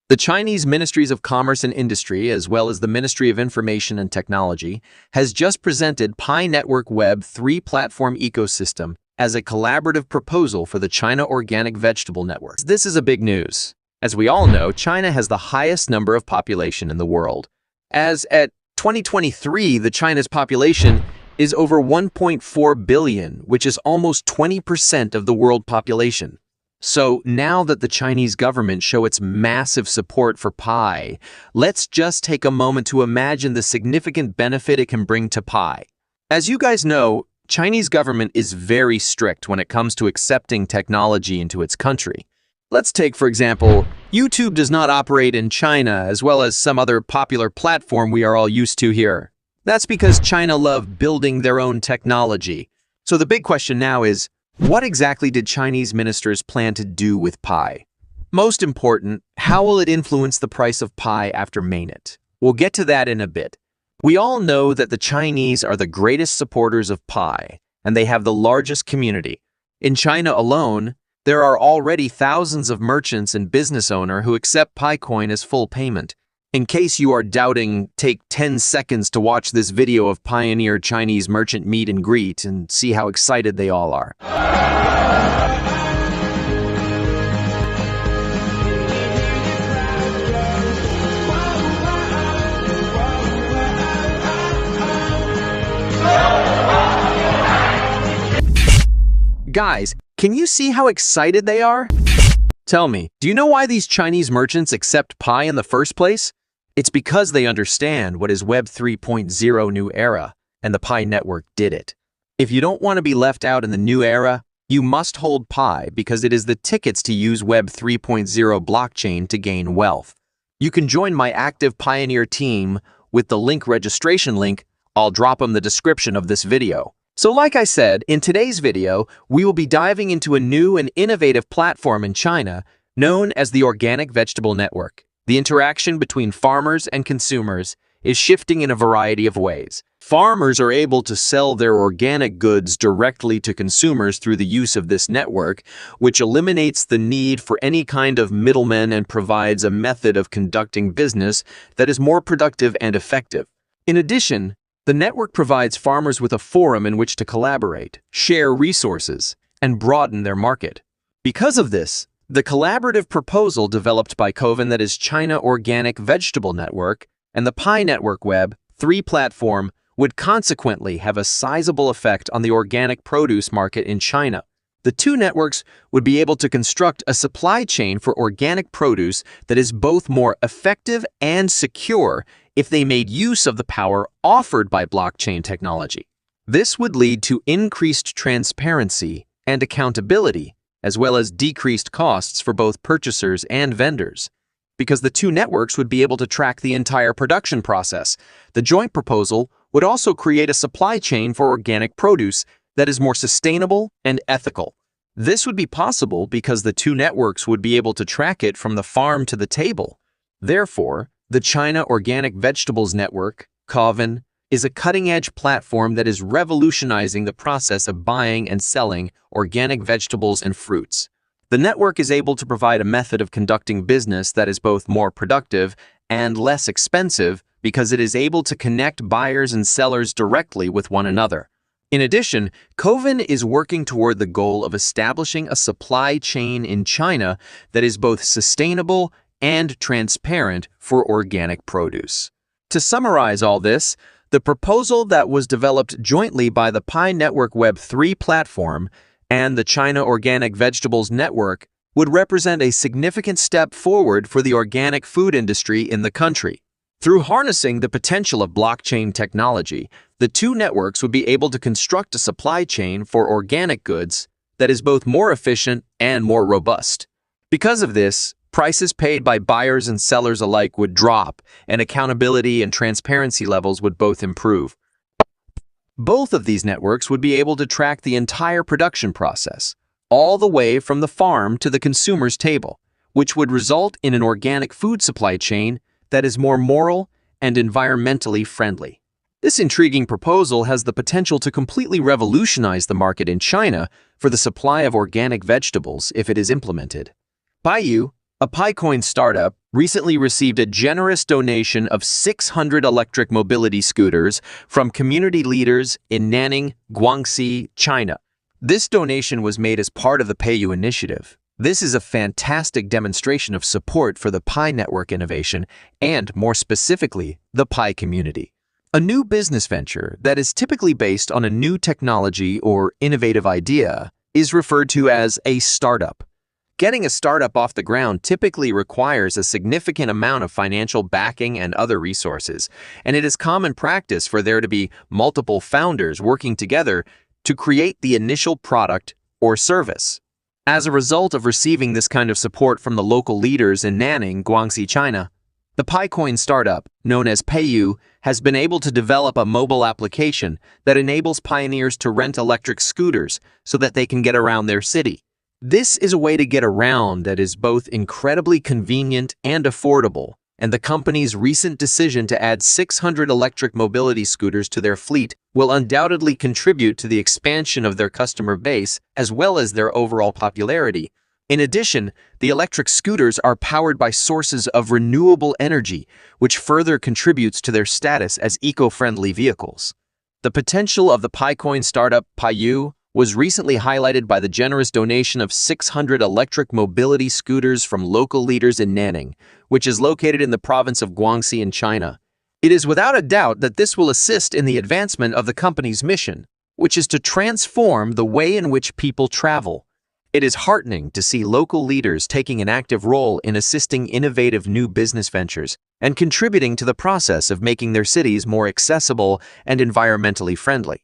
The Chinese Ministries of Commerce and Industry, as well as the Ministry of Information and Technology, has just presented Pi Network Web 3 platform ecosystem as a collaborative proposal for the China Organic Vegetable Network. This is a big news. As we all know, China has the highest number of population in the world. As at 2023, the China's population is over 1.4 billion, which is almost 20% of the world population. So now that the Chinese government show its massive support for Pi, let's just take a moment to imagine the significant benefit it can bring to Pi. As you guys know, Chinese government is very strict when it comes to accepting technology into its country. Let's take, for example, YouTube does not operate in China as well as some other popular platform we are all used to here. That's because China love building their own technology. So the big question now is, what exactly did Chinese ministers plan to do with Pi? Most important, how will it influence the price of Pi after mainnet? We'll get to that in a bit. We all know that the Chinese are the greatest supporters of Pi, and they have the largest community. In China alone, there are already thousands of merchants and business owners who accept Pi coin as full payment. In case you are doubting, take 10 seconds to watch this video of Pioneer Chinese merchant meet and greet and see how excited they all are. Guys, can you see how excited they are? Tell me, do you know why these Chinese merchants accept Pi in the first place? It's because they understand what is Web 3.0 new era, and the Pi network did it. If you don't want to be left out in the new era, you must hold Pi because it is the tickets to use Web 3.0 blockchain to gain wealth. You can join my active Pioneer team with the registration link. I'll drop in the description of this video. So like I said, in today's video, we will be diving into a new and innovative platform in China known as the Organic Vegetable Network. The interaction between farmers and consumers is shifting in a variety of ways. Farmers are able to sell their organic goods directly to consumers through the use of this network, which eliminates the need for any kind of middlemen and provides a method of conducting business that is more productive and effective. In addition, the network provides farmers with a forum in which to collaborate, share resources, and broaden their market. Because of this, the collaborative proposal developed by Coven, that is China Organic Vegetable Network, and the Pi Network Web 3 platform would consequently have a sizable effect on the organic produce market in China. The two networks would be able to construct a supply chain for organic produce that is both more effective and secure if they made use of the power offered by blockchain technology. This would lead to increased transparency and accountability, as well as decreased costs for both purchasers and vendors. Because the two networks would be able to track the entire production process, the joint proposal would also create a supply chain for organic produce that is more sustainable and ethical. This would be possible because the two networks would be able to track it from the farm to the table. Therefore, the China Organic Vegetables Network, Coven, is a cutting-edge platform that is revolutionizing the process of buying and selling organic vegetables and fruits. The network is able to provide a method of conducting business that is both more productive and less expensive because it is able to connect buyers and sellers directly with one another. In addition, Coven is working toward the goal of establishing a supply chain in China that is both sustainable and transparent for organic produce. To summarize all this, the proposal that was developed jointly by the Pi Network Web 3 platform and the China Organic Vegetables Network would represent a significant step forward for the organic food industry in the country. Through harnessing the potential of blockchain technology, the two networks would be able to construct a supply chain for organic goods that is both more efficient and more robust. Because of this, prices paid by buyers and sellers alike would drop, and accountability and transparency levels would both improve. Both of these networks would be able to track the entire production process, all the way from the farm to the consumer's table, which would result in an organic food supply chain that is more moral and environmentally friendly. This intriguing proposal has the potential to completely revolutionize the market in China for the supply of organic vegetables if it is implemented. Baiyu, A PiCoin startup recently received a generous donation of 600 electric mobility scooters from community leaders in Nanning, Guangxi, China. This donation was made as part of the PayU initiative. This is a fantastic demonstration of support for the Pi network innovation and, more specifically, the Pi community. A new business venture that is typically based on a new technology or innovative idea is referred to as a startup. Getting a startup off the ground typically requires a significant amount of financial backing and other resources, and it is common practice for there to be multiple founders working together to create the initial product or service. As a result of receiving this kind of support from the local leaders in Nanning, Guangxi, China, the PiCoin startup, known as PayU, has been able to develop a mobile application that enables pioneers to rent electric scooters so that they can get around their city. This is a way to get around that is both incredibly convenient and affordable, and the company's recent decision to add 600 electric mobility scooters to their fleet will undoubtedly contribute to the expansion of their customer base as well as their overall popularity. In addition, the electric scooters are powered by sources of renewable energy, which further contributes to their status as eco-friendly vehicles. The potential of the PiCoin startup PayU was recently highlighted by the generous donation of 600 electric mobility scooters from local leaders in Nanning, which is located in the province of Guangxi in China. It is without a doubt that this will assist in the advancement of the company's mission, which is to transform the way in which people travel. It is heartening to see local leaders taking an active role in assisting innovative new business ventures and contributing to the process of making their cities more accessible and environmentally friendly.